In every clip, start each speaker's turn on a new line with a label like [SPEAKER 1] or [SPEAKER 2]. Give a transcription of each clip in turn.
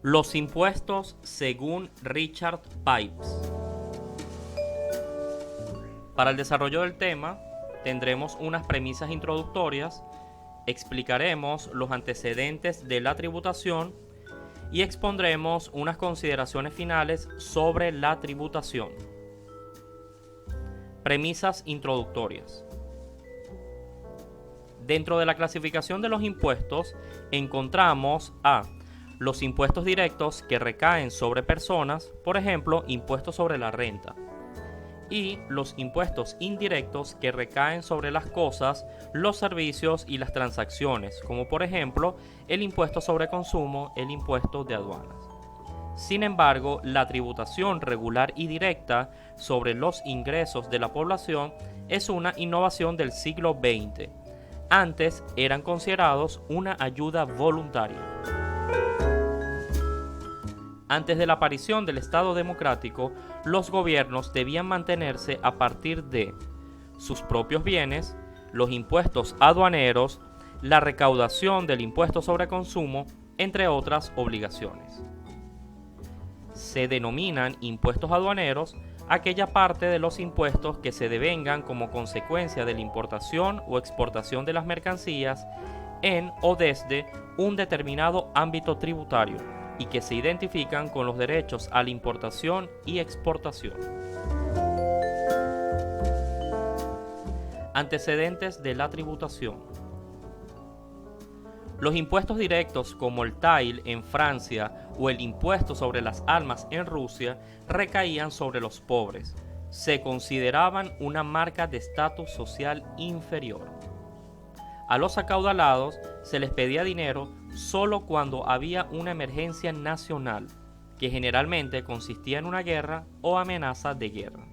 [SPEAKER 1] Los impuestos según Richard Pipes. Para el desarrollo del tema, tendremos unas premisas introductorias, explicaremos los antecedentes de la tributación y expondremos unas consideraciones finales sobre la tributación. Premisas introductorias. Dentro de la clasificación de los impuestos encontramos a los impuestos directos que recaen sobre personas, por ejemplo, impuestos sobre la renta, y los impuestos indirectos que recaen sobre las cosas, los servicios y las transacciones, como por ejemplo el impuesto sobre consumo, el impuesto de aduanas. Sin embargo, la tributación regular y directa sobre los ingresos de la población es una innovación del siglo XX. Antes eran considerados una ayuda voluntaria. Antes de la aparición del Estado democrático, los gobiernos debían mantenerse a partir de sus propios bienes, los impuestos aduaneros, la recaudación del impuesto sobre consumo, entre otras obligaciones. Se denominan impuestos aduaneros aquella parte de los impuestos que se devengan como consecuencia de la importación o exportación de las mercancías en o desde un determinado ámbito tributario y que se identifican con los derechos a la importación y exportación. Antecedentes de la tributación. Los impuestos directos como el taille en Francia o el impuesto sobre las armas en Rusia recaían sobre los pobres. Se consideraban una marca de estatus social inferior. A los acaudalados se les pedía dinero solo cuando había una emergencia nacional, que generalmente consistía en una guerra o amenaza de guerra.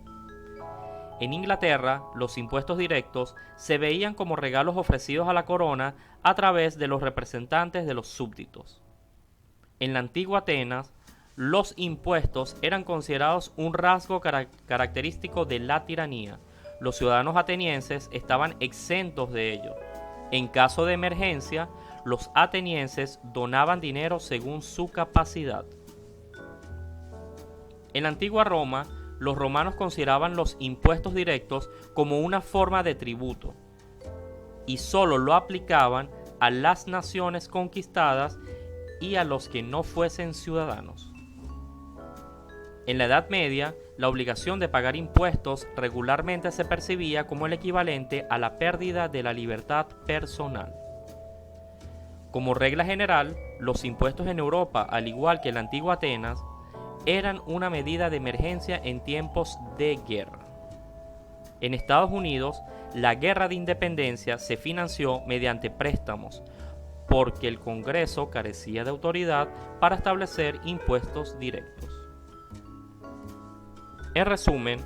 [SPEAKER 1] En Inglaterra, los impuestos directos se veían como regalos ofrecidos a la corona a través de los representantes de los súbditos. En la antigua Atenas, los impuestos eran considerados un rasgo característico de la tiranía. Los ciudadanos atenienses estaban exentos de ello. En caso de emergencia, los atenienses donaban dinero según su capacidad. En la antigua Roma, los romanos consideraban los impuestos directos como una forma de tributo y solo lo aplicaban a las naciones conquistadas y a los que no fuesen ciudadanos. En la Edad Media, la obligación de pagar impuestos regularmente se percibía como el equivalente a la pérdida de la libertad personal. Como regla general, los impuestos en Europa, al igual que en la antigua Atenas, eran una medida de emergencia en tiempos de guerra. En Estados Unidos, la guerra de independencia se financió mediante préstamos, porque el Congreso carecía de autoridad para establecer impuestos directos. En resumen,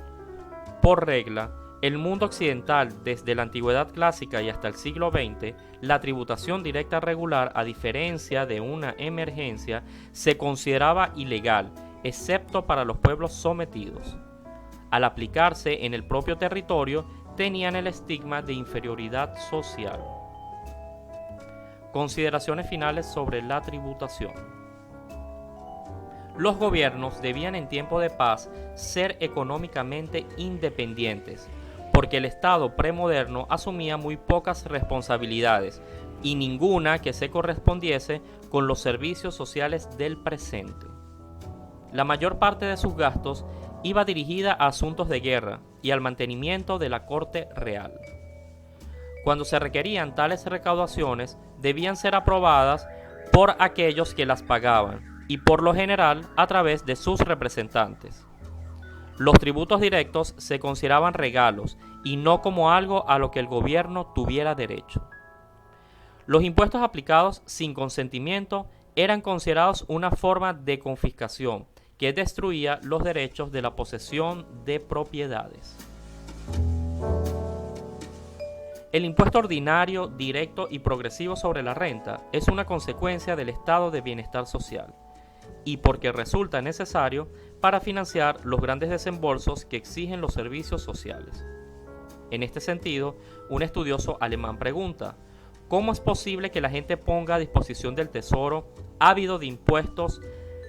[SPEAKER 1] por regla, el mundo occidental, desde la antigüedad clásica y hasta el siglo XX, la tributación directa regular, a diferencia de una emergencia, se consideraba ilegal, excepto para los pueblos sometidos. Al aplicarse en el propio territorio, tenían el estigma de inferioridad social. Consideraciones finales sobre la tributación. Los gobiernos debían en tiempo de paz ser económicamente independientes, porque el Estado premoderno asumía muy pocas responsabilidades y ninguna que se correspondiese con los servicios sociales del presente. La mayor parte de sus gastos iba dirigida a asuntos de guerra y al mantenimiento de la corte real. Cuando se requerían tales recaudaciones, debían ser aprobadas por aquellos que las pagaban y por lo general a través de sus representantes. Los tributos directos se consideraban regalos y no como algo a lo que el gobierno tuviera derecho. Los impuestos aplicados sin consentimiento eran considerados una forma de confiscación que destruía los derechos de la posesión de propiedades. El impuesto ordinario, directo y progresivo sobre la renta es una consecuencia del estado de bienestar social y porque resulta necesario para financiar los grandes desembolsos que exigen los servicios sociales. En este sentido, un estudioso alemán pregunta: ¿cómo es posible que la gente ponga a disposición del tesoro, ávido de impuestos,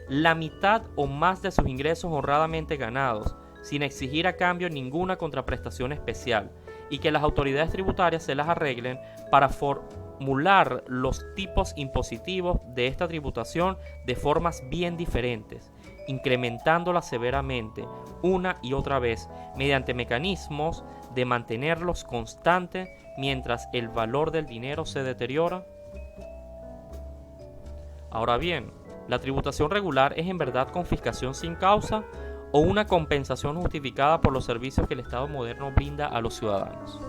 [SPEAKER 1] la mitad o más de sus ingresos honradamente ganados, sin exigir a cambio ninguna contraprestación especial, y que las autoridades tributarias se las arreglen para formular los tipos impositivos de esta tributación de formas bien diferentes, incrementándola severamente una y otra vez mediante mecanismos de mantenerlos constantes mientras el valor del dinero se deteriora. Ahora bien, ¿la tributación regular es en verdad confiscación sin causa o una compensación justificada por los servicios que el Estado moderno brinda a los ciudadanos?